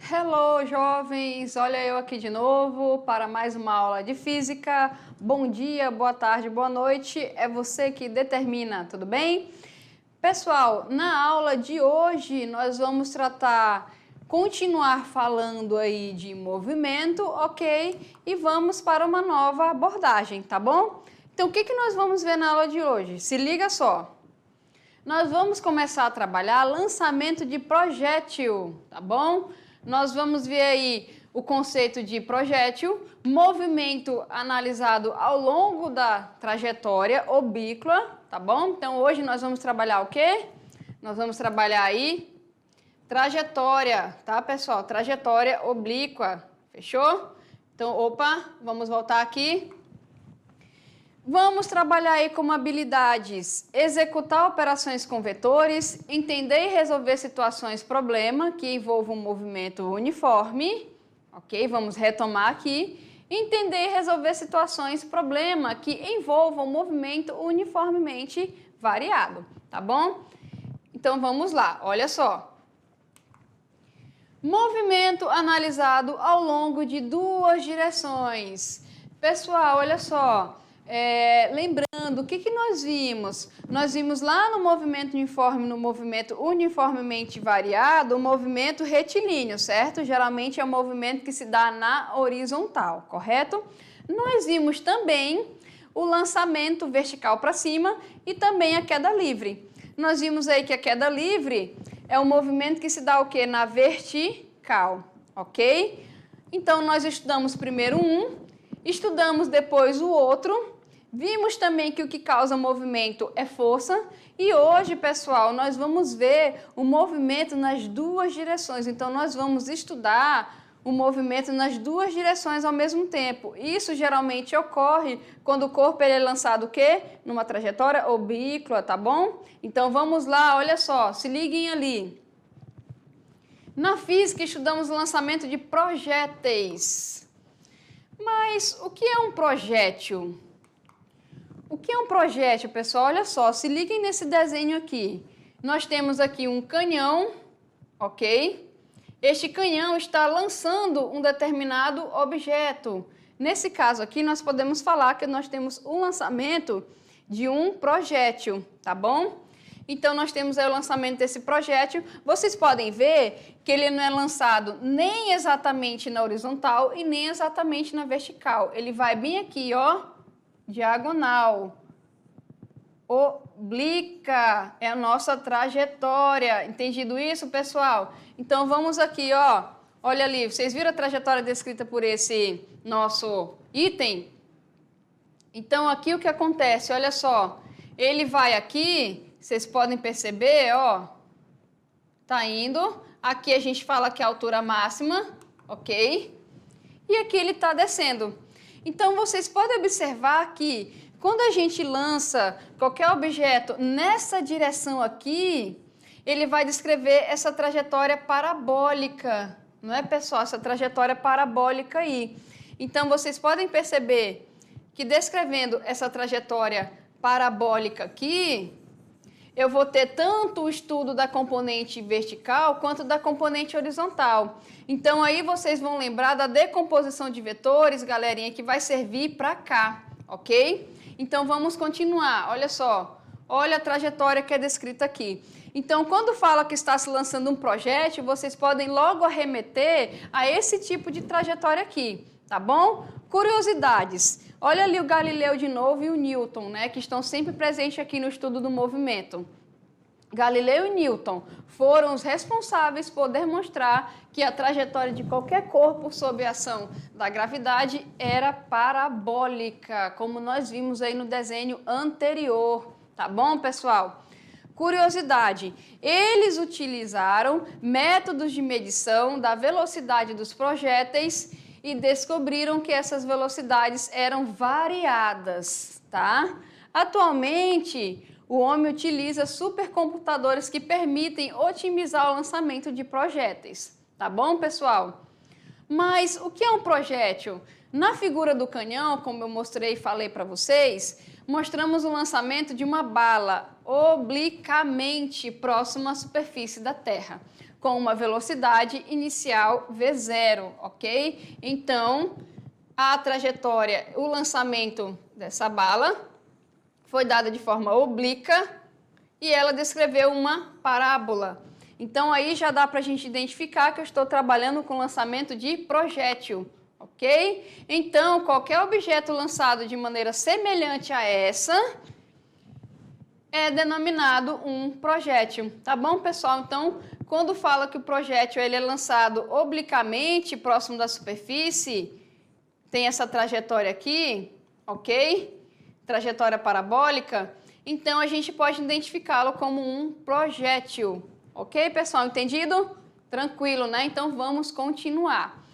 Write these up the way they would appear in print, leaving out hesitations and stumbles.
Hello, jovens! Olha eu aqui de novo para mais uma aula de física. Bom dia, boa tarde, boa noite. É você que determina, tudo bem? Pessoal, na aula de hoje nós vamos continuar falando aí de movimento, ok? E vamos para uma nova abordagem, tá bom? Então, o que nós vamos ver na aula de hoje? Se liga só. Nós vamos começar a trabalhar lançamento de projétil, tá bom? Nós vamos ver aí o conceito de projétil, movimento analisado ao longo da trajetória oblíqua, tá bom? Então, hoje nós vamos trabalhar o quê? Nós vamos trabalhar aí trajetória, tá, pessoal? Trajetória oblíqua, fechou? Então, vamos voltar aqui. Vamos trabalhar aí como habilidades, executar operações com vetores, entender e resolver situações problema que envolvam um movimento uniforme, ok? Vamos retomar aqui. Entender e resolver situações problema que envolvam um movimento uniformemente variado, tá bom? Então vamos lá, olha só. Movimento analisado ao longo de duas direções. Pessoal, olha só. Lembrando, o que nós vimos? Nós vimos lá no movimento uniforme, no movimento uniformemente variado, o movimento retilíneo, certo? Geralmente é o movimento que se dá na horizontal, correto? Nós vimos também o lançamento vertical para cima e também a queda livre. Nós vimos aí que a queda livre é um movimento que se dá o quê? Na vertical, ok? Então, nós estudamos primeiro um, estudamos depois o outro, vimos também que o que causa movimento é força e hoje, pessoal, nós vamos ver o movimento nas duas direções. Então, nós vamos estudar o movimento nas duas direções ao mesmo tempo. Isso geralmente ocorre quando o corpo ele é lançado o quê? Numa trajetória oblíqua, tá bom? Então, vamos lá, olha só, se liguem ali. Na física, estudamos o lançamento de projéteis. Mas o que é um projétil? O que é um projétil, pessoal? Olha só, se liguem nesse desenho aqui. Nós temos aqui um canhão, ok? Este canhão está lançando um determinado objeto. Nesse caso aqui, nós podemos falar que nós temos o lançamento de um projétil, tá bom? Então, nós temos aí o lançamento desse projétil. Vocês podem ver que ele não é lançado nem exatamente na horizontal e nem exatamente na vertical. Ele vai bem aqui, ó, diagonal. Oblíqua é a nossa trajetória. Entendido isso, pessoal? Então, vamos aqui, ó. Olha ali, vocês viram a trajetória descrita por esse nosso item? Então, aqui o que acontece? Olha só. Ele vai aqui... Vocês podem perceber, ó, tá indo. Aqui a gente fala que é a altura máxima, ok? E aqui ele tá descendo. Então, vocês podem observar que quando a gente lança qualquer objeto nessa direção aqui, ele vai descrever essa trajetória parabólica, não é, pessoal? Essa trajetória parabólica aí. Então, vocês podem perceber que descrevendo essa trajetória parabólica aqui, eu vou ter tanto o estudo da componente vertical quanto da componente horizontal. Então, aí vocês vão lembrar da decomposição de vetores, galerinha, que vai servir para cá, ok? Então, vamos continuar. Olha só, olha a trajetória que é descrita aqui. Então, quando fala que está se lançando um projétil, vocês podem logo arremeter a esse tipo de trajetória aqui, tá bom? Curiosidades. Olha ali o Galileu de novo e o Newton, né, que estão sempre presentes aqui no estudo do movimento. Galileu e Newton foram os responsáveis por demonstrar que a trajetória de qualquer corpo sob a ação da gravidade era parabólica, como nós vimos aí no desenho anterior. Tá bom, pessoal? Curiosidade, eles utilizaram métodos de medição da velocidade dos projéteis e descobriram que essas velocidades eram variadas, tá? Atualmente, o homem utiliza supercomputadores que permitem otimizar o lançamento de projéteis, tá bom, pessoal? Mas o que é um projétil? Na figura do canhão, como eu mostrei e falei para vocês, mostramos o lançamento de uma bala obliquamente próxima à superfície da Terra. com uma velocidade inicial V0, ok? Então, a trajetória, o lançamento dessa bala foi dada de forma oblíqua e ela descreveu uma parábola. Então, aí já dá para a gente identificar que eu estou trabalhando com lançamento de projétil, ok? Então, qualquer objeto lançado de maneira semelhante a essa é denominado um projétil, tá bom, pessoal? Então, quando fala que o projétil ele é lançado obliquamente próximo da superfície, tem essa trajetória aqui, ok? Trajetória parabólica, então a gente pode identificá-lo como um projétil, ok, pessoal? Entendido? Tranquilo, né? Então, vamos continuar.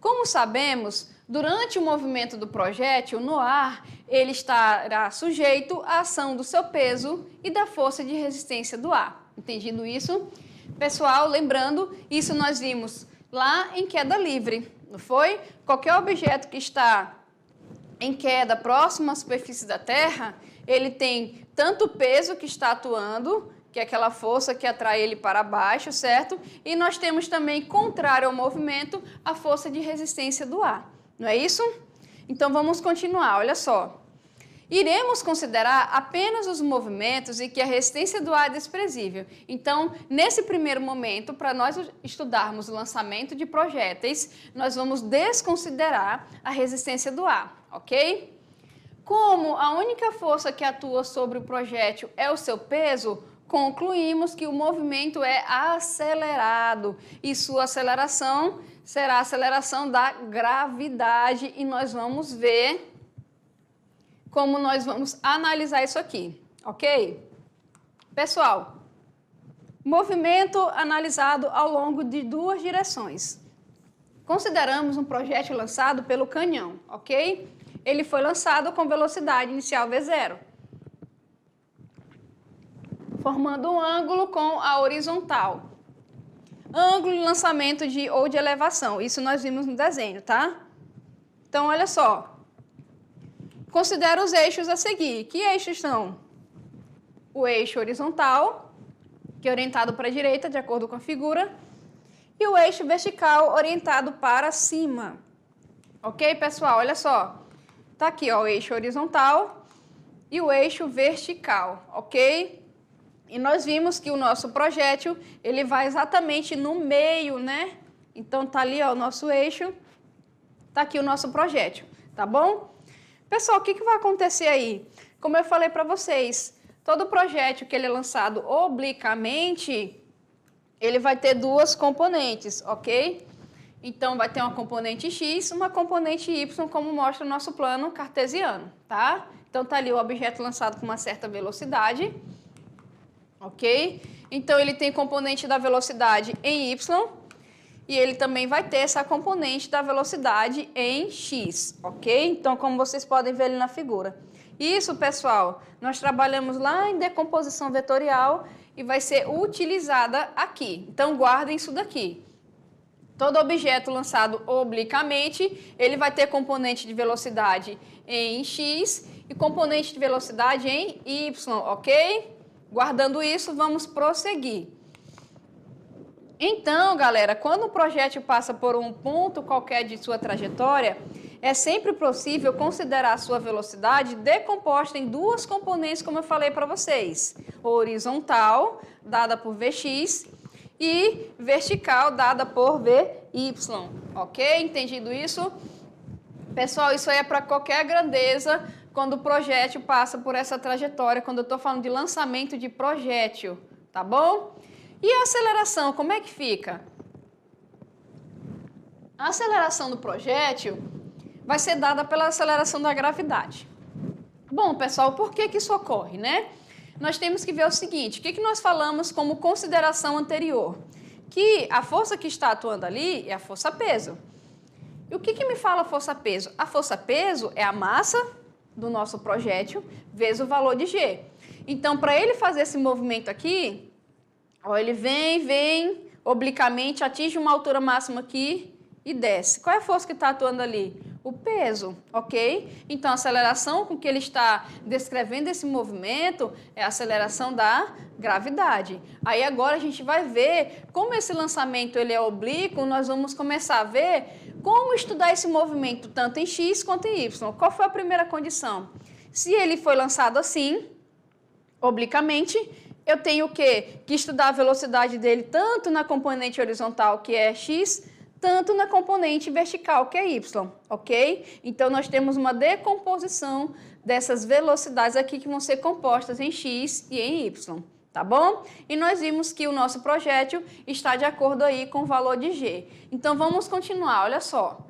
Como sabemos, durante o movimento do projétil no ar, ele estará sujeito à ação do seu peso e da força de resistência do ar. Entendido isso? Pessoal, lembrando, isso nós vimos lá em queda livre, não foi? Qualquer objeto que está em queda próximo à superfície da Terra, ele tem tanto o peso que está atuando, que é aquela força que atrai ele para baixo, certo? E nós temos também, contrário ao movimento, a força de resistência do ar. Não é isso? Então, vamos continuar, olha só. Iremos considerar apenas os movimentos em que a resistência do ar é desprezível. Então, nesse primeiro momento, para nós estudarmos o lançamento de projéteis, nós vamos desconsiderar a resistência do ar, ok? Como a única força que atua sobre o projétil é o seu peso, concluímos que o movimento é acelerado e sua aceleração será a aceleração da gravidade e nós vamos ver como nós vamos analisar isso aqui, ok? Pessoal, movimento analisado ao longo de duas direções. Consideramos um projétil lançado pelo canhão, ok? Ele foi lançado com velocidade inicial V0, formando um ângulo com a horizontal. Ângulo de lançamento ou de elevação, isso nós vimos no desenho, tá? Então, olha só. Considera os eixos a seguir. Que eixos são? O eixo horizontal, que é orientado para a direita, de acordo com a figura, e o eixo vertical, orientado para cima. Ok, pessoal? Olha só. Tá aqui, ó, o eixo horizontal e o eixo vertical, ok? E nós vimos que o nosso projétil, ele vai exatamente no meio, né? Então, tá ali, ó, o nosso eixo, tá aqui o nosso projétil, tá bom? Pessoal, o que vai acontecer aí? Como eu falei para vocês, todo projétil que ele é lançado obliquamente, ele vai ter duas componentes, ok? Então, vai ter uma componente X, uma componente Y, como mostra o nosso plano cartesiano, tá? Então, tá ali o objeto lançado com uma certa velocidade, ok? Então, ele tem componente da velocidade em Y e ele também vai ter essa componente da velocidade em X, ok? Então, como vocês podem ver ali na figura. Isso, pessoal, nós trabalhamos lá em decomposição vetorial e vai ser utilizada aqui. Então, guardem isso daqui. Todo objeto lançado obliquamente, ele vai ter componente de velocidade em X e componente de velocidade em Y, ok? Guardando isso, vamos prosseguir. Então, galera, quando o projétil passa por um ponto qualquer de sua trajetória, é sempre possível considerar a sua velocidade decomposta em duas componentes, como eu falei para vocês. Horizontal, dada por Vx, e vertical, dada por Vy, ok? Entendido isso? Pessoal, isso aí é para qualquer grandeza, quando o projétil passa por essa trajetória, quando eu estou falando de lançamento de projétil, tá bom? E a aceleração, como é que fica? A aceleração do projétil vai ser dada pela aceleração da gravidade. Bom, pessoal, por que isso ocorre, né? Nós temos que ver o seguinte, o que nós falamos como consideração anterior? Que a força que está atuando ali é a força-peso. E o que me fala força-peso? A força-peso é a massa do nosso projétil vezes o valor de G. Então, para ele fazer esse movimento aqui, ó, ele vem obliquamente, atinge uma altura máxima aqui e desce. Qual é a força que está atuando ali? O peso, ok? Então, a aceleração com que ele está descrevendo esse movimento é a aceleração da gravidade. Aí agora a gente vai ver como esse lançamento ele é oblíquo, nós vamos começar a ver como estudar esse movimento tanto em x quanto em y. Qual foi a primeira condição? Se ele foi lançado assim, obliquamente, eu tenho o quê? Que estudar a velocidade dele tanto na componente horizontal, que é x, tanto na componente vertical, que é y, ok? Então, nós temos uma decomposição dessas velocidades aqui que vão ser compostas em x e em y, tá bom? E nós vimos que o nosso projétil está de acordo aí com o valor de g. Então, vamos continuar, olha só.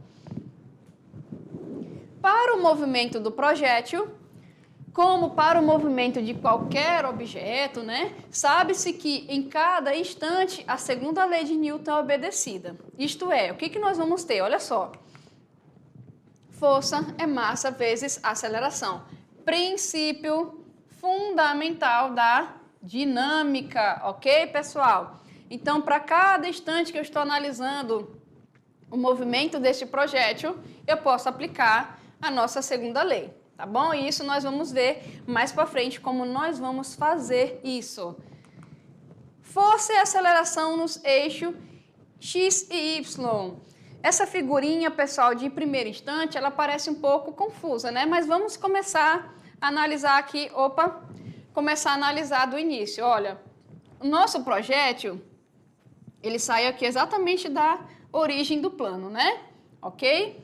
Para o movimento do projétil, como para o movimento de qualquer objeto, né? Sabe-se que em cada instante a segunda lei de Newton é obedecida. Isto é, o que nós vamos ter? Olha só. Força é massa vezes aceleração. Princípio fundamental da dinâmica, ok, pessoal? Então, para cada instante que eu estou analisando o movimento deste projétil, eu posso aplicar a nossa segunda lei. Tá bom? E isso nós vamos ver mais para frente como nós vamos fazer isso. Força e aceleração nos eixos x e y. Essa figurinha, pessoal, de primeiro instante, ela parece um pouco confusa, né? Mas vamos começar a analisar aqui, começar a analisar do início. Olha, o nosso projétil, ele sai aqui exatamente da origem do plano, né? Ok?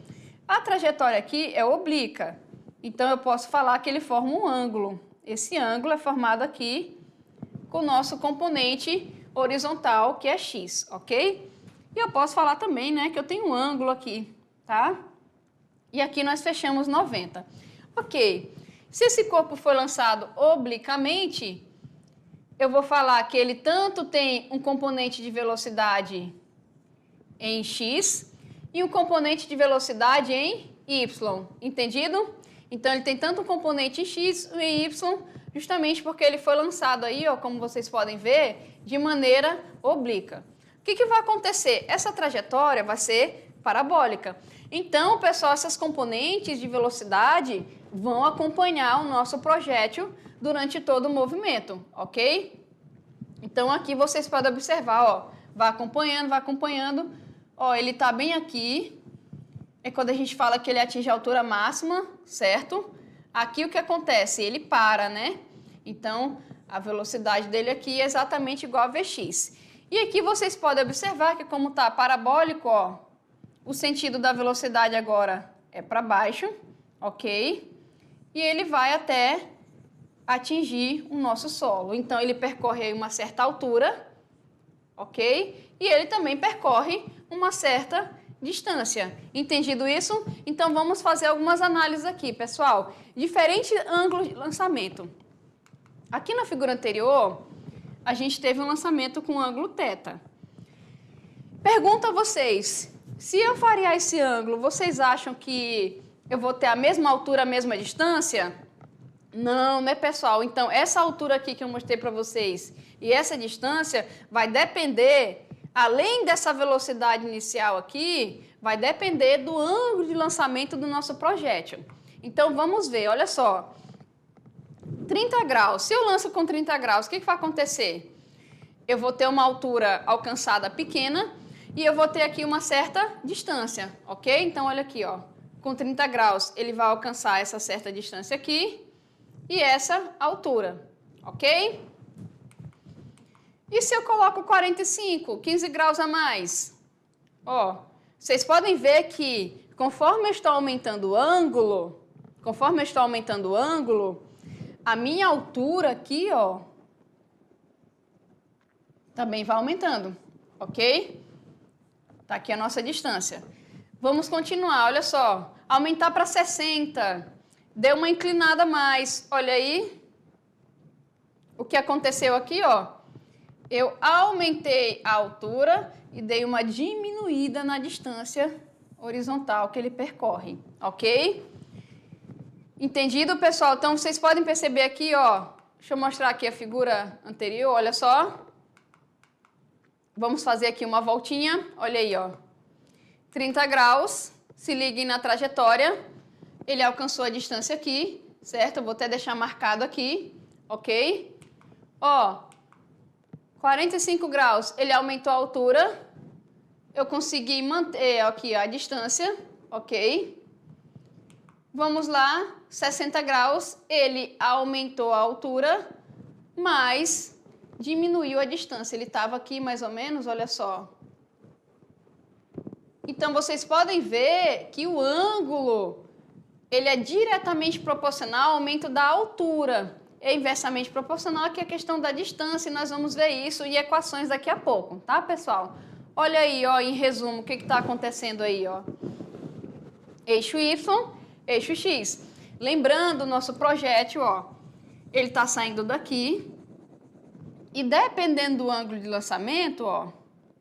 A trajetória aqui é oblíqua. Então, eu posso falar que ele forma um ângulo. Esse ângulo é formado aqui com o nosso componente horizontal, que é x, ok? E eu posso falar também, né, que eu tenho um ângulo aqui, tá? E aqui nós fechamos 90. Ok. Se esse corpo foi lançado obliquamente, eu vou falar que ele tanto tem um componente de velocidade em x e um componente de velocidade em y. Entendido? Então, ele tem tanto um componente em x e em y, justamente porque ele foi lançado aí, ó, como vocês podem ver, de maneira oblíqua. O que vai acontecer? Essa trajetória vai ser parabólica. Então, pessoal, essas componentes de velocidade vão acompanhar o nosso projétil durante todo o movimento, ok? Então, aqui vocês podem observar, ó, vai acompanhando, ó, ele está bem aqui. É quando a gente fala que ele atinge a altura máxima, certo? Aqui o que acontece? Ele para, né? Então, a velocidade dele aqui é exatamente igual a Vx. E aqui vocês podem observar que como está parabólico, ó, o sentido da velocidade agora é para baixo, ok? E ele vai até atingir o nosso solo. Então, ele percorre aí uma certa altura, ok? E ele também percorre uma certa distância. Entendido isso? Então, vamos fazer algumas análises aqui, pessoal. Diferentes ângulos de lançamento. Aqui na figura anterior, a gente teve um lançamento com ângulo θ. Pergunto a vocês, se eu variar esse ângulo, vocês acham que eu vou ter a mesma altura, a mesma distância? Não, né, pessoal? Então, essa altura aqui que eu mostrei para vocês e essa distância vai depender, além dessa velocidade inicial aqui, vai depender do ângulo de lançamento do nosso projétil. Então, vamos ver, olha só. 30 graus. Se eu lanço com 30 graus, o que vai acontecer? Eu vou ter uma altura alcançada pequena e eu vou ter aqui uma certa distância, ok? Então, olha aqui, ó. Com 30 graus, ele vai alcançar essa certa distância aqui e essa altura, ok? E se eu coloco 45, 15 graus a mais? Ó, vocês podem ver que conforme eu estou aumentando o ângulo, a minha altura aqui, ó, também vai aumentando, ok? Tá aqui a nossa distância. Vamos continuar, olha só. Aumentar para 60. Deu uma inclinada a mais. Olha aí. O que aconteceu aqui, ó. Eu aumentei a altura e dei uma diminuída na distância horizontal que ele percorre, ok? Entendido, pessoal? Então, vocês podem perceber aqui, ó. Deixa eu mostrar aqui a figura anterior, olha só. Vamos fazer aqui uma voltinha. Olha aí, ó. 30 graus. Se liguem na trajetória, ele alcançou a distância aqui, certo? Eu vou até deixar marcado aqui, ok? Ó, 45 graus, ele aumentou a altura, eu consegui manter aqui a distância, ok? Vamos lá, 60 graus, ele aumentou a altura, mas diminuiu a distância. Ele estava aqui mais ou menos, olha só. Então, vocês podem ver que o ângulo, ele é diretamente proporcional ao aumento da altura. É inversamente proporcional aqui a questão da distância, e nós vamos ver isso em equações daqui a pouco, tá, pessoal? Olha aí, ó, em resumo, o que está acontecendo aí, ó. Eixo Y, eixo X. Lembrando, o nosso projétil, ó, ele está saindo daqui, e dependendo do ângulo de lançamento, ó,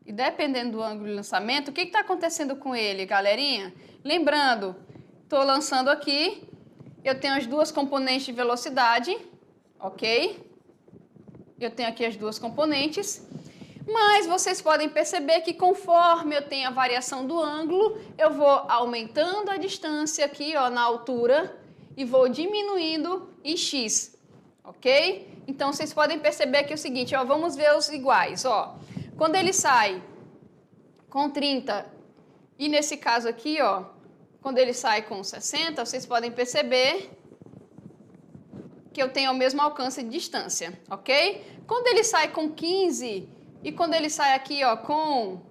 o que está acontecendo com ele, galerinha? Lembrando, estou lançando aqui, eu tenho as duas componentes de velocidade, ok? Eu tenho aqui as duas componentes, mas vocês podem perceber que conforme eu tenho a variação do ângulo, eu vou aumentando a distância aqui, ó, na altura e vou diminuindo em x, ok? Então, vocês podem perceber aqui o seguinte, ó, vamos ver os iguais, ó. Quando ele sai com 30 e nesse caso aqui, ó, quando ele sai com 60, vocês podem perceber que eu tenho o mesmo alcance de distância, ok? Quando ele sai com 15 e quando ele sai aqui, ó, com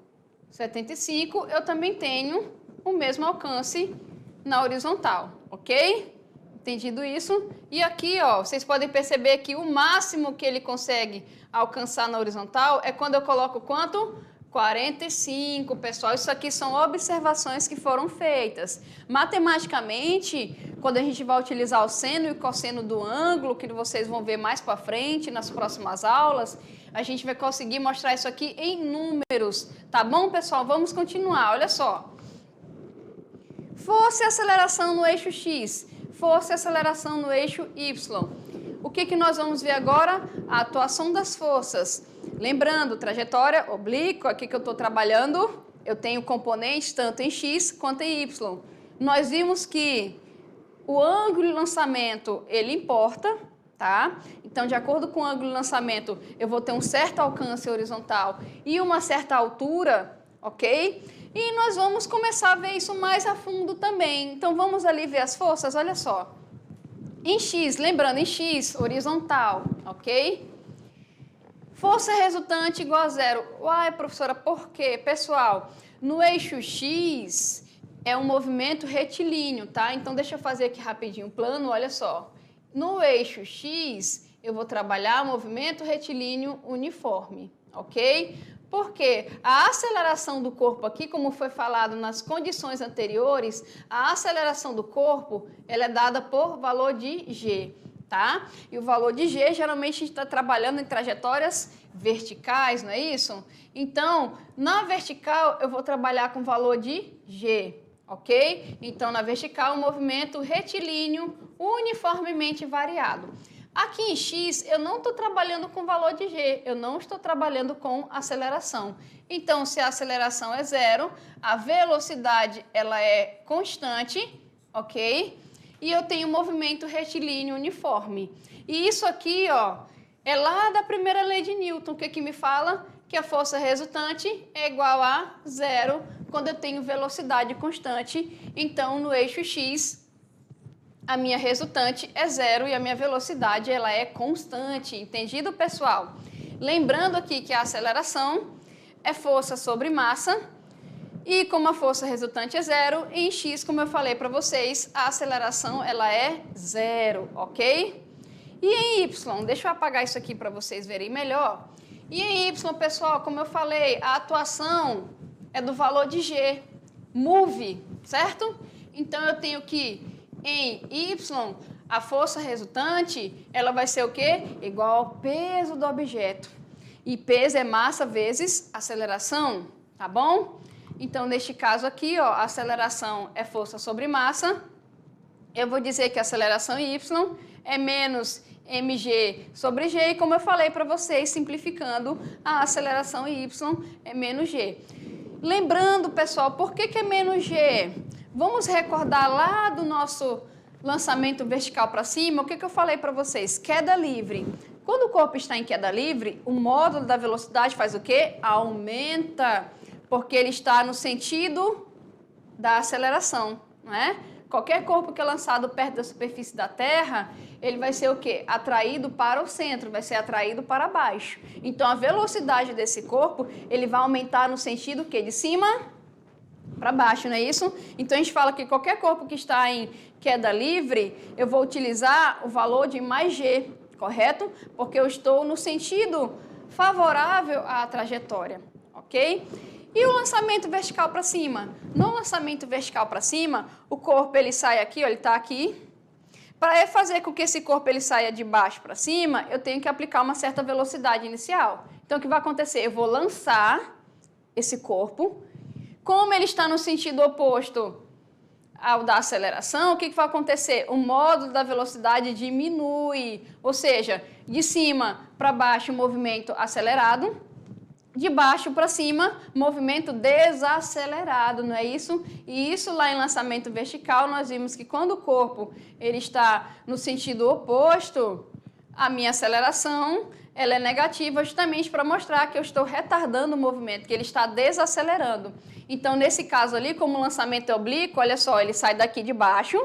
75, eu também tenho o mesmo alcance na horizontal, ok? Entendido isso? E aqui, ó, vocês podem perceber que o máximo que ele consegue alcançar na horizontal é quando eu coloco quanto? 45, pessoal. Isso aqui são observações que foram feitas. Matematicamente, quando a gente vai utilizar o seno e o cosseno do ângulo, que vocês vão ver mais para frente nas próximas aulas, a gente vai conseguir mostrar isso aqui em números. Tá bom, pessoal? Vamos continuar. Olha só. Força e aceleração no eixo X. Força e aceleração no eixo Y. O que nós vamos ver agora? A atuação das forças. Lembrando, trajetória oblíqua, aqui que eu estou trabalhando, eu tenho componentes tanto em X quanto em Y. Nós vimos que o ângulo de lançamento, ele importa, tá? Então, de acordo com o ângulo de lançamento, eu vou ter um certo alcance horizontal e uma certa altura, ok? E nós vamos começar a ver isso mais a fundo também. Então, vamos ali ver as forças, olha só. Em X, lembrando, em X, horizontal, ok? Força resultante igual a zero. Uai, professora, por quê? Pessoal, no eixo X é um movimento retilíneo, tá? Então, deixa eu fazer aqui rapidinho o plano, olha só. No eixo X, eu vou trabalhar movimento retilíneo uniforme, ok? Porque a aceleração do corpo aqui, como foi falado nas condições anteriores, a aceleração do corpo, ela é dada por valor de G, tá? E o valor de G, geralmente a gente está trabalhando em trajetórias verticais, não é isso? Então, na vertical, eu vou trabalhar com valor de G, ok? Então, na vertical, o movimento retilíneo uniformemente variado. Aqui em X, eu não estou trabalhando com valor de G, eu não estou trabalhando com aceleração. Então, se a aceleração é zero, a velocidade ela é constante, ok? E eu tenho movimento retilíneo uniforme. E isso aqui, ó, é lá da primeira lei de Newton, que me fala que a força resultante é igual a zero quando eu tenho velocidade constante. Então, no eixo X, a minha resultante é zero e a minha velocidade ela é constante. Entendido, pessoal? Lembrando aqui que a aceleração é força sobre massa e como a força resultante é zero, em X, como eu falei para vocês, a aceleração ela é zero, ok? E em Y, deixa eu apagar isso aqui para vocês verem melhor. E em Y, pessoal, como eu falei, a atuação é do valor de G, move, certo? Então eu tenho que em Y, a força resultante, ela vai ser o quê? Igual ao peso do objeto. E peso é massa vezes aceleração, tá bom? Então, neste caso aqui, ó, a aceleração é força sobre massa. Eu vou dizer que a aceleração Y é menos mg sobre g. E como eu falei para vocês, simplificando, a aceleração Y é menos g. Lembrando, pessoal, por que é menos g? Vamos recordar lá do nosso lançamento vertical para cima, o que eu falei para vocês? Queda livre. Quando o corpo está em queda livre, o módulo da velocidade faz o quê? Aumenta, porque ele está no sentido da aceleração, não é? Qualquer corpo que é lançado perto da superfície da Terra, ele vai ser o quê? Atraído para o centro, vai ser atraído para baixo. Então, a velocidade desse corpo, ele vai aumentar no sentido que de cima para baixo, não é isso? Então, a gente fala que qualquer corpo que está em queda livre, eu vou utilizar o valor de mais G, correto? Porque eu estou no sentido favorável à trajetória, ok? E o lançamento vertical para cima? No lançamento vertical para cima, o corpo ele sai aqui, ó, ele está aqui. Para fazer com que esse corpo ele saia de baixo para cima, eu tenho que aplicar uma certa velocidade inicial. Então, o que vai acontecer? Eu vou lançar esse corpo. Como ele está no sentido oposto ao da aceleração, o que vai acontecer? O módulo da velocidade diminui, ou seja, de cima para baixo, movimento acelerado, de baixo para cima, movimento desacelerado, não é isso? E isso lá em lançamento vertical, nós vimos que quando o corpo ele está no sentido oposto, a minha aceleração ela é negativa justamente para mostrar que eu estou retardando o movimento, que ele está desacelerando. Então, nesse caso ali, como o lançamento é oblíquo, olha só, ele sai daqui de baixo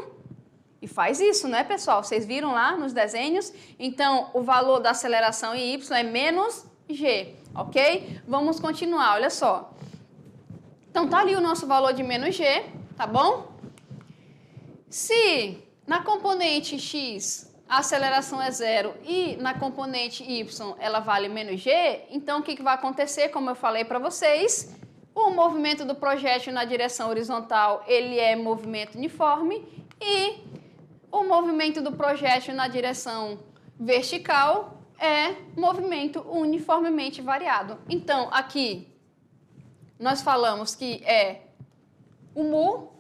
e faz isso, né, pessoal? Vocês viram lá nos desenhos? Então, o valor da aceleração em Y é menos G, ok? Vamos continuar, olha só. Então, tá ali o nosso valor de menos G, tá bom? Se na componente X a aceleração é 0 e na componente Y ela vale menos G, então o que vai acontecer? Como eu falei para vocês, o movimento do projétil na direção horizontal ele é movimento uniforme e o movimento do projétil na direção vertical é movimento uniformemente variado. Então, aqui nós falamos que é o mu,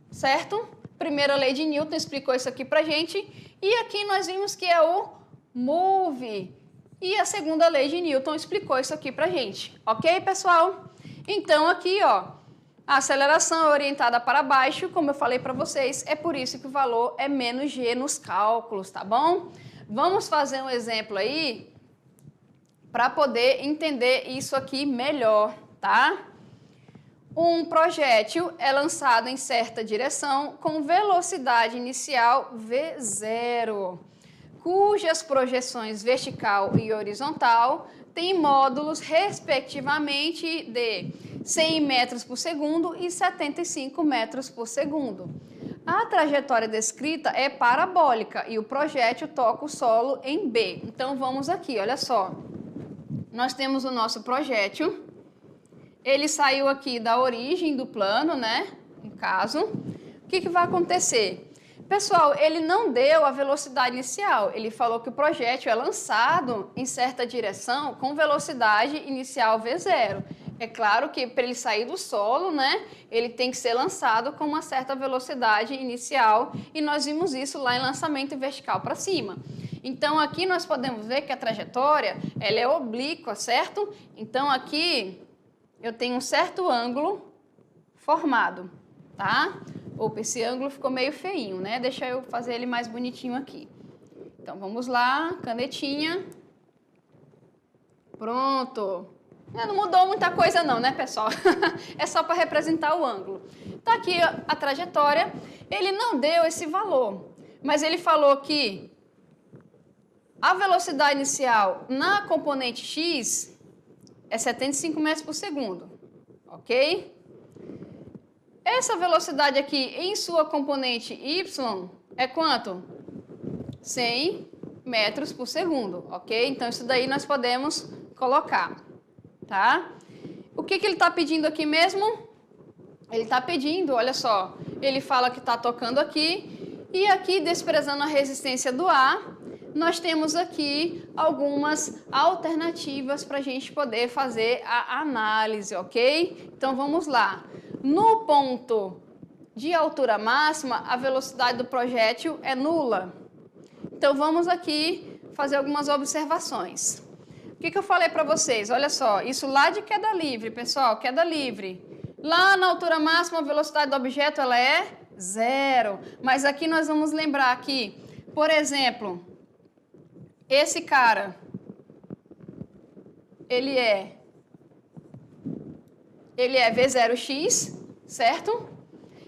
certo? Primeira lei de Newton explicou isso aqui pra gente. E aqui nós vimos que é o move. E a segunda lei de Newton explicou isso aqui pra gente. Ok, pessoal? Então, aqui, ó, a aceleração é orientada para baixo, como eu falei para vocês, é por isso que o valor é menos G nos cálculos, tá bom? Vamos fazer um exemplo aí para poder entender isso aqui melhor, tá? Um projétil é lançado em certa direção com velocidade inicial V0, cujas projeções vertical e horizontal têm módulos, respectivamente, de 100 metros por segundo e 75 metros por segundo. A trajetória descrita é parabólica e o projétil toca o solo em B. Então, vamos aqui, olha só. Nós temos o nosso projétil. Ele saiu aqui da origem do plano, né? No caso. O que vai acontecer? Pessoal, ele não deu a velocidade inicial. Ele falou que o projétil é lançado em certa direção com velocidade inicial V0. É claro que para ele sair do solo, né? Ele tem que ser lançado com uma certa velocidade inicial. E nós vimos isso lá em lançamento vertical para cima. Então, aqui nós podemos ver que a trajetória ela é oblíqua, certo? Então, aqui eu tenho um certo ângulo formado, tá? Opa, esse ângulo ficou meio feinho, né? Deixa eu fazer ele mais bonitinho aqui. Então, vamos lá, canetinha. Pronto. Não mudou muita coisa não, né, pessoal? É só para representar o ângulo. Tá aqui a trajetória. Ele não deu esse valor, mas ele falou que a velocidade inicial na componente X é 75 metros por segundo, ok? Essa velocidade aqui em sua componente Y é quanto? 100 metros por segundo, ok? Então, isso daí nós podemos colocar, tá? O que ele está pedindo aqui mesmo? Ele está pedindo, olha só, ele fala que está tocando aqui e aqui, desprezando a resistência do ar, nós temos aqui algumas alternativas para a gente poder fazer a análise, ok? Então, vamos lá. No ponto de altura máxima, a velocidade do projétil é nula. Então, vamos aqui fazer algumas observações. O que eu falei para vocês? Olha só, isso lá de queda livre, pessoal, queda livre. Lá na altura máxima, a velocidade do objeto ela é 0. Mas aqui nós vamos lembrar que, por exemplo, esse cara, ele é V0x, certo?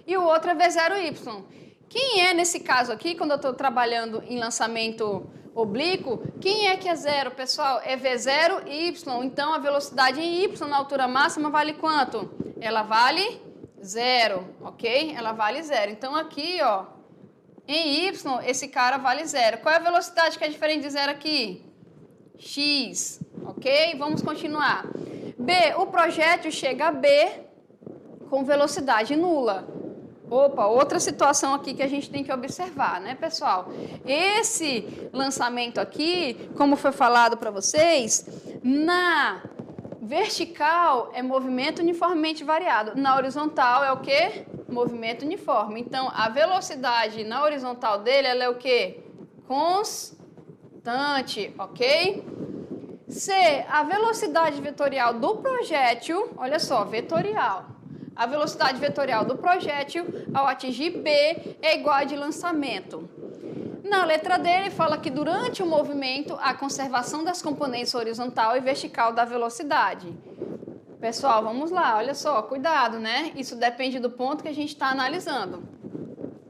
E o outro é V0y. Quem é nesse caso aqui, quando eu estou trabalhando em lançamento oblíquo, quem é que é zero, pessoal? É V0y. Então, a velocidade em y na altura máxima vale quanto? Ela vale 0, ok? Ela vale 0. Então, aqui, ó, em y, esse cara vale 0. Qual é a velocidade que é diferente de 0 aqui? X, ok? Vamos continuar. B, o projétil chega a B com velocidade nula. Opa, outra situação aqui que a gente tem que observar, né, pessoal? Esse lançamento aqui, como foi falado para vocês, na vertical é movimento uniformemente variado. Na horizontal é o quê? Movimento uniforme. Então, a velocidade na horizontal dele, ela é o quê? Constante, ok? C, a velocidade vetorial do projétil, olha só, vetorial. A velocidade vetorial do projétil ao atingir B é igual a de lançamento. Na letra D, ele fala que durante o movimento, a conservação das componentes horizontal e vertical da velocidade. Pessoal, vamos lá, olha só, cuidado, né? Isso depende do ponto que a gente está analisando.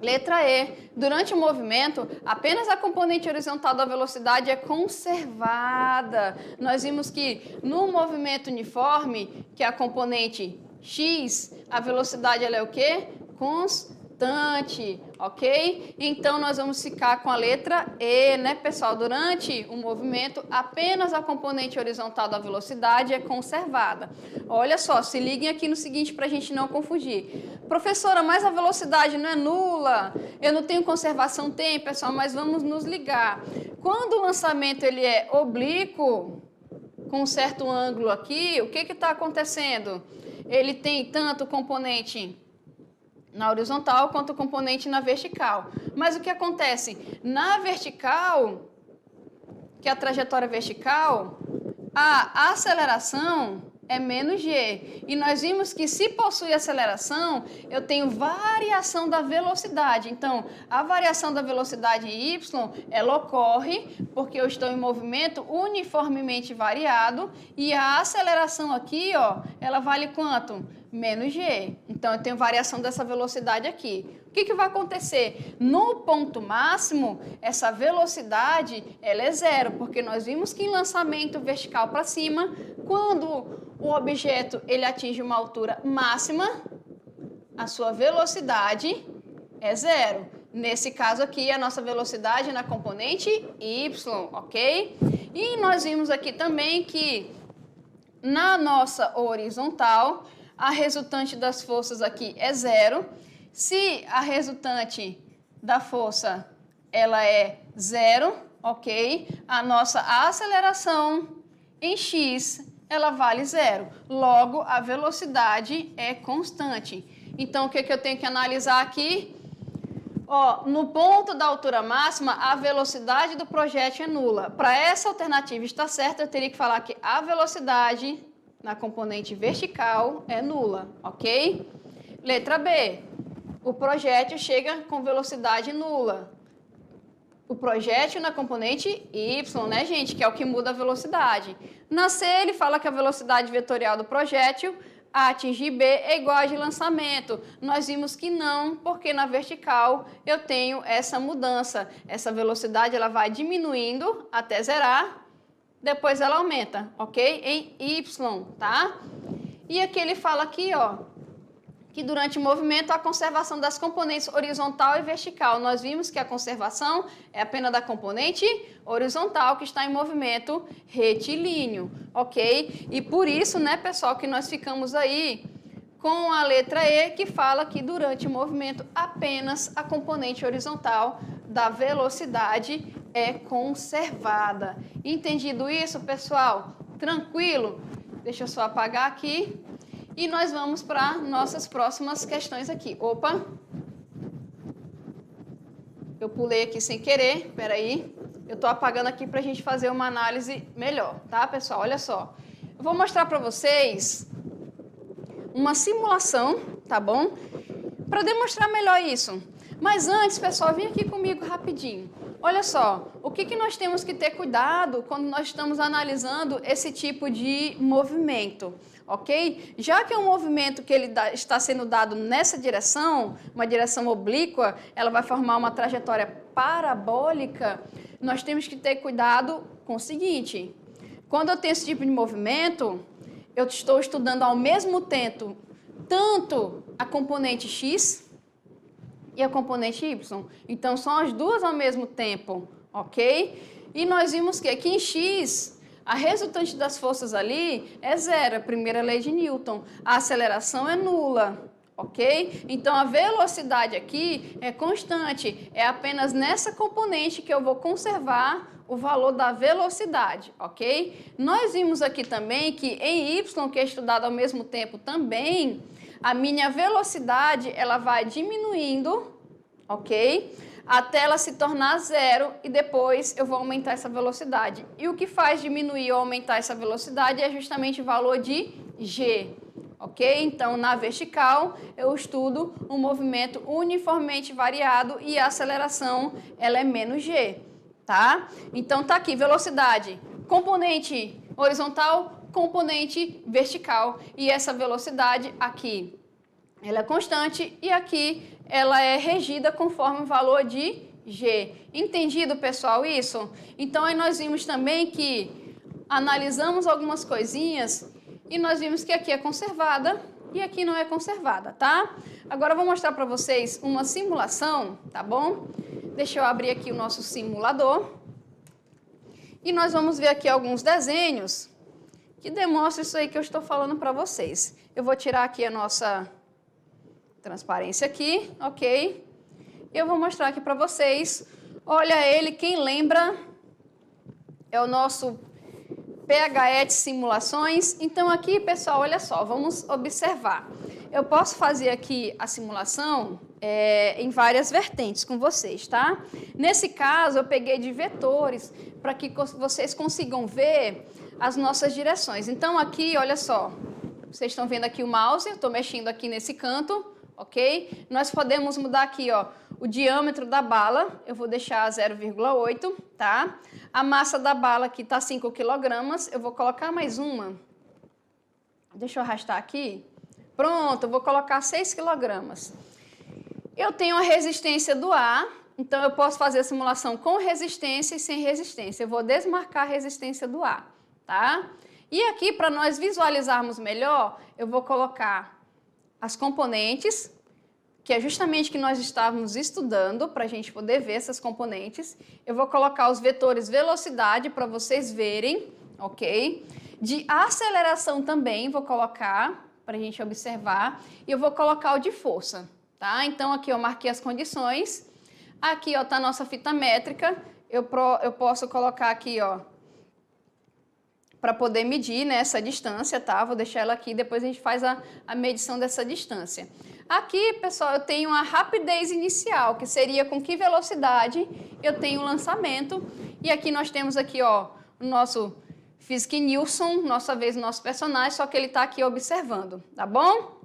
Letra E, durante o movimento, apenas a componente horizontal da velocidade é conservada. Nós vimos que no movimento uniforme, que é a componente X, a velocidade ela é o quê? Constante, ok? Então, nós vamos ficar com a letra E, né, pessoal? Durante o movimento, apenas a componente horizontal da velocidade é conservada. Olha só, se liguem aqui no seguinte para a gente não confundir. Professora, mas a velocidade não é nula? Eu não tenho conservação? Tem, pessoal, mas vamos nos ligar. Quando o lançamento ele é oblíquo, com um certo ângulo aqui, o que está acontecendo? Ele tem tanto componente na horizontal quanto componente na vertical. Mas o que acontece? Na vertical, que é a trajetória vertical, a aceleração é menos g. E nós vimos que se possui aceleração, eu tenho variação da velocidade. Então, a variação da velocidade y, ela ocorre porque eu estou em movimento uniformemente variado e a aceleração aqui, ó, ela vale quanto? Menos g. Então, eu tenho variação dessa velocidade aqui. O que vai acontecer? No ponto máximo, essa velocidade ela é 0, porque nós vimos que em lançamento vertical para cima, quando o objeto ele atinge uma altura máxima, a sua velocidade é 0. Nesse caso aqui, a nossa velocidade é na componente y, ok? E nós vimos aqui também que na nossa horizontal, a resultante das forças aqui é 0. Se a resultante da força ela é 0, ok? A nossa aceleração em x ela vale 0. Logo, a velocidade é constante. Então, o que eu tenho que analisar aqui? Ó, no ponto da altura máxima, a velocidade do projétil é nula. Para essa alternativa estar certa, eu teria que falar que a velocidade na componente vertical é nula, ok? Letra B. O projétil chega com velocidade nula. O projétil na componente y, né, gente? Que é o que muda a velocidade. Na C, ele fala que a velocidade vetorial do projétil a atingir B é igual a de lançamento. Nós vimos que não, porque na vertical eu tenho essa mudança. Essa velocidade ela vai diminuindo até zerar, depois ela aumenta, ok? Em y, tá? E aqui ele fala aqui, ó, que durante o movimento a conservação das componentes horizontal e vertical. Nós vimos que a conservação é apenas da componente horizontal que está em movimento retilíneo, ok? E por isso, né, pessoal, que nós ficamos aí com a letra E, que fala que durante o movimento apenas a componente horizontal da velocidade é conservada. Entendido isso, pessoal? Tranquilo? Deixa eu só apagar aqui. E nós vamos para nossas próximas questões aqui. Opa! Eu pulei aqui sem querer, peraí. Eu estou apagando aqui para a gente fazer uma análise melhor, tá, pessoal? Olha só. Eu vou mostrar para vocês uma simulação, tá bom? Para demonstrar melhor isso. Mas antes, pessoal, vem aqui comigo rapidinho. Olha só, o que nós temos que ter cuidado quando nós estamos analisando esse tipo de movimento, ok? Já que é um movimento que ele está sendo dado nessa direção, uma direção oblíqua, ela vai formar uma trajetória parabólica, nós temos que ter cuidado com o seguinte: quando eu tenho esse tipo de movimento, eu estou estudando ao mesmo tempo tanto a componente x e a componente y. Então, são as duas ao mesmo tempo, ok? E nós vimos que aqui em x, a resultante das forças ali é zero, a primeira lei de Newton. A aceleração é nula, ok? Então, a velocidade aqui é constante. É apenas nessa componente que eu vou conservar o valor da velocidade, ok? Nós vimos aqui também que em y, que é estudado ao mesmo tempo também, a minha velocidade, ela vai diminuindo, ok? Até ela se tornar zero e depois eu vou aumentar essa velocidade. E o que faz diminuir ou aumentar essa velocidade é justamente o valor de g, ok? Então, na vertical, eu estudo um movimento uniformemente variado e a aceleração, ela é menos g, tá? Então, tá aqui, velocidade, componente horizontal, componente vertical, e essa velocidade aqui, ela é constante e aqui ela é regida conforme o valor de g. Entendido, pessoal, isso? Então, aí nós vimos também que analisamos algumas coisinhas e nós vimos que aqui é conservada e aqui não é conservada, tá? Agora eu vou mostrar para vocês uma simulação, tá bom? Deixa eu abrir aqui o nosso simulador e nós vamos ver aqui alguns desenhos que demonstra isso aí que eu estou falando para vocês. Eu vou tirar aqui a nossa transparência aqui, ok? Eu vou mostrar aqui para vocês. Olha ele, quem lembra, é o nosso PHE de simulações. Então aqui, pessoal, olha só, vamos observar. Eu posso fazer aqui a simulação em várias vertentes com vocês, tá? Nesse caso, eu peguei de vetores para que vocês consigam ver as nossas direções. Então, aqui, olha só, vocês estão vendo aqui o mouse, eu estou mexendo aqui nesse canto, ok? Nós podemos mudar aqui, ó, o diâmetro da bala, eu vou deixar 0,8, tá? A massa da bala aqui está 5 kg, eu vou colocar mais uma. Deixa eu arrastar aqui. Pronto, eu vou colocar 6 kg. Eu tenho a resistência do ar, então eu posso fazer a simulação com resistência e sem resistência. Eu vou desmarcar a resistência do ar, tá? E aqui, para nós visualizarmos melhor, eu vou colocar as componentes, que é justamente que nós estávamos estudando, para a gente poder ver essas componentes. Eu vou colocar os vetores velocidade para vocês verem, ok? De aceleração também vou colocar, para a gente observar. E eu vou colocar o de força, tá? Então, aqui eu marquei as condições. Aqui, ó, tá a nossa fita métrica. Eu posso colocar aqui, ó, para poder medir, né, essa distância, tá? Vou deixar ela aqui, depois a gente faz a medição dessa distância. Aqui, pessoal, eu tenho a rapidez inicial, que seria com que velocidade eu tenho o lançamento. E aqui nós temos aqui, ó, o nosso Fisk Nilsson, nossa vez o nosso personagem, só que ele está aqui observando, tá bom?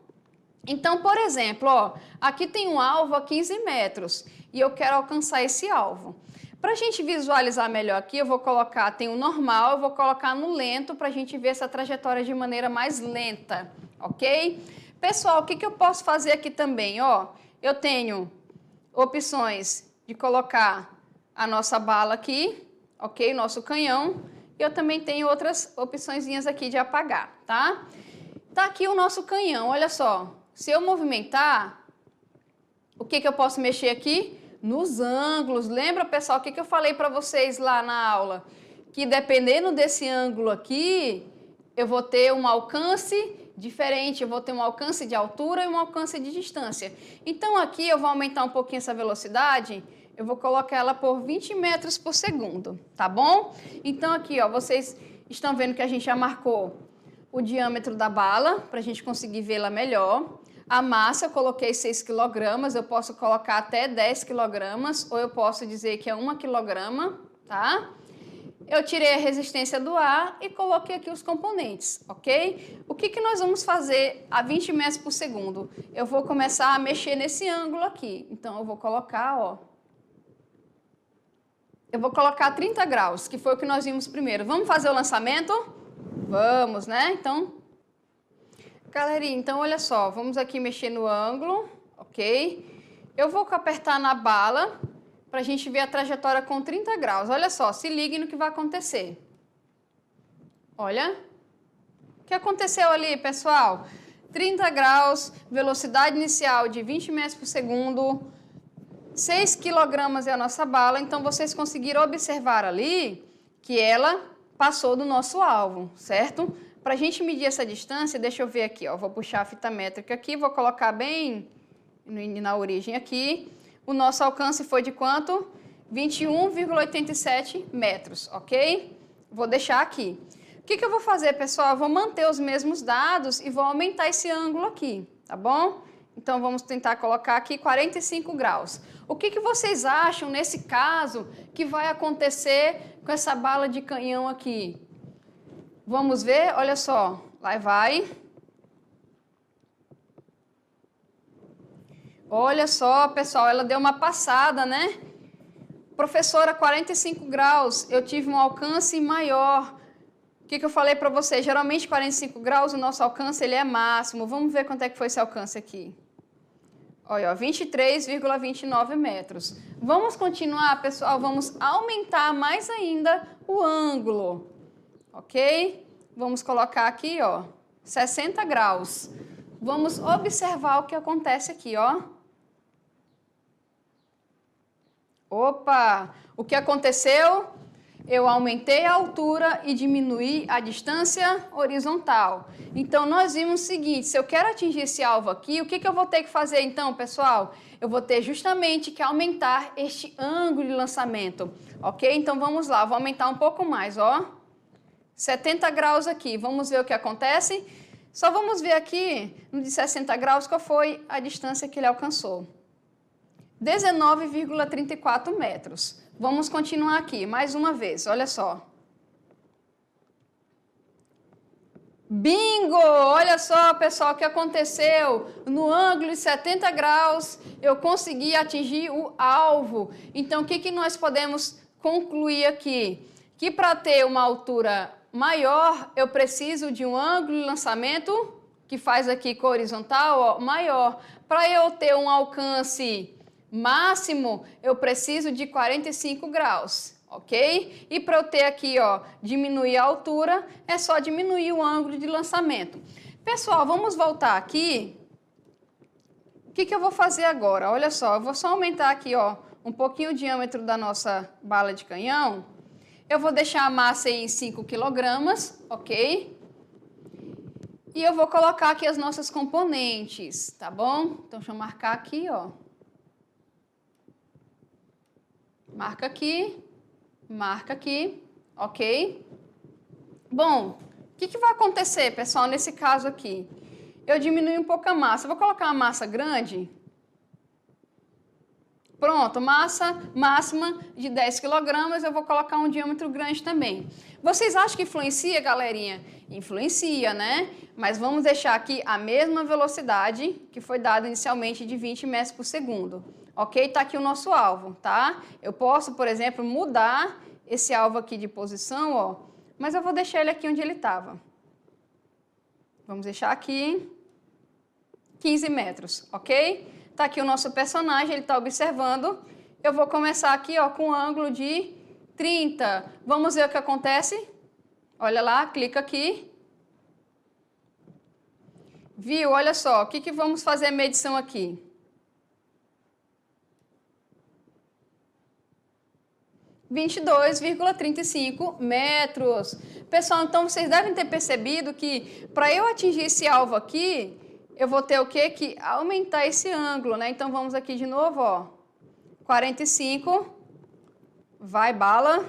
Então, por exemplo, ó, aqui tem um alvo a 15 metros e eu quero alcançar esse alvo. Para a gente visualizar melhor aqui, eu vou colocar, tem o normal, eu vou colocar no lento para a gente ver essa trajetória de maneira mais lenta, ok? Pessoal, o que eu posso fazer aqui também? Ó, eu tenho opções de colocar a nossa bala aqui, ok? Nosso canhão. E eu também tenho outras opçõezinhas aqui de apagar, tá? Tá aqui o nosso canhão, olha só. Se eu movimentar, o que eu posso mexer aqui? Nos ângulos. Lembra, pessoal, o que eu falei para vocês lá na aula? Que dependendo desse ângulo aqui, eu vou ter um alcance diferente, eu vou ter um alcance de altura e um alcance de distância. Então, aqui eu vou aumentar um pouquinho essa velocidade, eu vou colocar ela por 20 metros por segundo, tá bom? Então, aqui, ó, vocês estão vendo que a gente já marcou o diâmetro da bala, para a gente conseguir vê-la melhor. A massa, eu coloquei 6 kg, eu posso colocar até 10 kg, ou eu posso dizer que é 1 kg, tá? eu tirei a resistência do ar e coloquei aqui os componentes, ok? O que nós vamos fazer a 20 metros por segundo? Eu vou começar a mexer nesse ângulo aqui. Então, eu vou colocar, ó. Eu vou colocar 30 graus, que foi o que nós vimos primeiro. Vamos fazer o lançamento? Vamos, né? Então, galerinha, então olha só. Vamos aqui mexer no ângulo, ok? Eu vou apertar na bala para a gente ver a trajetória com 30 graus. Olha só, se ligue no que vai acontecer. Olha. O que aconteceu ali, pessoal? 30 graus, velocidade inicial de 20 metros por segundo, 6 quilogramas é a nossa bala. Então, vocês conseguiram observar ali que ela passou do nosso alvo, certo? Para a gente medir essa distância, deixa eu ver aqui, ó. Vou puxar a fita métrica aqui, vou colocar bem na origem aqui. O nosso alcance foi de quanto? 21,87 metros, ok? Vou deixar aqui. O que eu vou fazer, pessoal? Eu vou manter os mesmos dados e vou aumentar esse ângulo aqui, tá bom? Então, vamos tentar colocar aqui 45 graus. O que vocês acham, nesse caso, que vai acontecer com essa bala de canhão aqui? Vamos ver? Olha só. Lá vai. Olha só, pessoal, ela deu uma passada, né? Professora, 45 graus, eu tive um alcance maior. O que eu falei para você? Geralmente 45 graus, o nosso alcance ele é máximo. Vamos ver quanto é que foi esse alcance aqui. Olha, 23,29 metros. Vamos continuar, pessoal, vamos aumentar mais ainda o ângulo, ok? Vamos colocar aqui, ó, 60 graus. Vamos observar o que acontece aqui, ó. Opa! O que aconteceu? Eu aumentei a altura e diminuí a distância horizontal. Então, nós vimos o seguinte, se eu quero atingir esse alvo aqui, o que eu vou ter que fazer então, pessoal? Eu vou ter justamente que aumentar este ângulo de lançamento, ok? Então, vamos lá, vou aumentar um pouco mais, ó. 70 graus aqui, vamos ver o que acontece? Só vamos ver aqui, no de 60 graus, qual foi a distância que ele alcançou. 19,34 metros. Vamos continuar aqui, mais uma vez, olha só. Bingo! Olha só, pessoal, o que aconteceu. No ângulo de 70 graus, eu consegui atingir o alvo. Então, o que nós podemos concluir aqui? Que para ter uma altura maior, eu preciso de um ângulo de lançamento, que faz aqui com horizontal, ó, maior. Para eu ter um alcance máximo, eu preciso de 45 graus, ok? E para eu ter aqui, ó, diminuir a altura, é só diminuir o ângulo de lançamento. Pessoal, vamos voltar aqui. O que eu vou fazer agora? Olha só, eu vou só aumentar aqui, ó, um pouquinho o diâmetro da nossa bala de canhão. Eu vou deixar a massa aí em 5 quilogramas, ok? E eu vou colocar aqui as nossas componentes, tá bom? Então, deixa eu marcar aqui, ó. Marca aqui, ok? Bom, o que vai acontecer, pessoal, nesse caso aqui? Eu diminui um pouco a massa. Eu vou colocar uma massa grande. Pronto, massa máxima de 10 quilogramas, eu vou colocar um diâmetro grande também. Vocês acham que influencia, galerinha? Influencia, né? Mas vamos deixar aqui a mesma velocidade que foi dada inicialmente de 20 metros por segundo. Ok? Tá aqui o nosso alvo, tá? Eu posso, por exemplo, mudar esse alvo aqui de posição, ó, mas eu vou deixar ele aqui onde ele estava. Vamos deixar aqui 15 metros, ok? Tá aqui o nosso personagem, ele está observando. Eu vou começar aqui, ó, com um ângulo de 30. Vamos ver o que acontece? Olha lá, clica aqui. Viu? Olha só, o que vamos fazer a medição aqui? – 22,35 metros. Pessoal, então vocês devem ter percebido que para eu atingir esse alvo aqui, eu vou ter o quê? Que aumentar esse ângulo, né? Então vamos aqui de novo, ó. 45. Vai bala.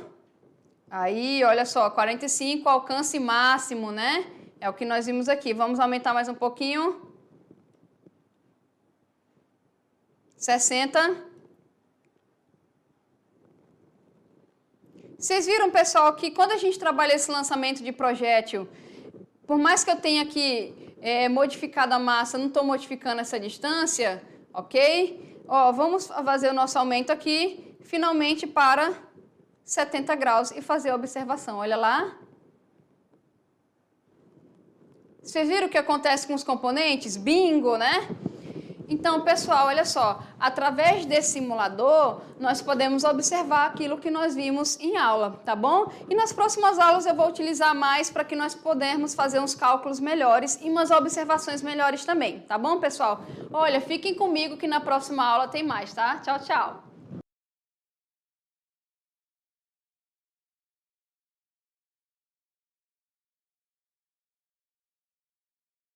Aí, olha só, 45, alcance máximo, né? É o que nós vimos aqui. Vamos aumentar mais um pouquinho. 60. Vocês viram, pessoal, que quando a gente trabalha esse lançamento de projétil, por mais que eu tenha aqui modificado a massa, não estou modificando essa distância, ok? Ó, vamos fazer o nosso aumento aqui, finalmente para 70 graus e fazer a observação. Olha lá. Vocês viram o que acontece com os componentes? Bingo, né? Então, pessoal, olha só, através desse simulador, nós podemos observar aquilo que nós vimos em aula, tá bom? E nas próximas aulas eu vou utilizar mais para que nós podermos fazer uns cálculos melhores e umas observações melhores também, tá bom, pessoal? Olha, fiquem comigo que na próxima aula tem mais, tá? Tchau, tchau!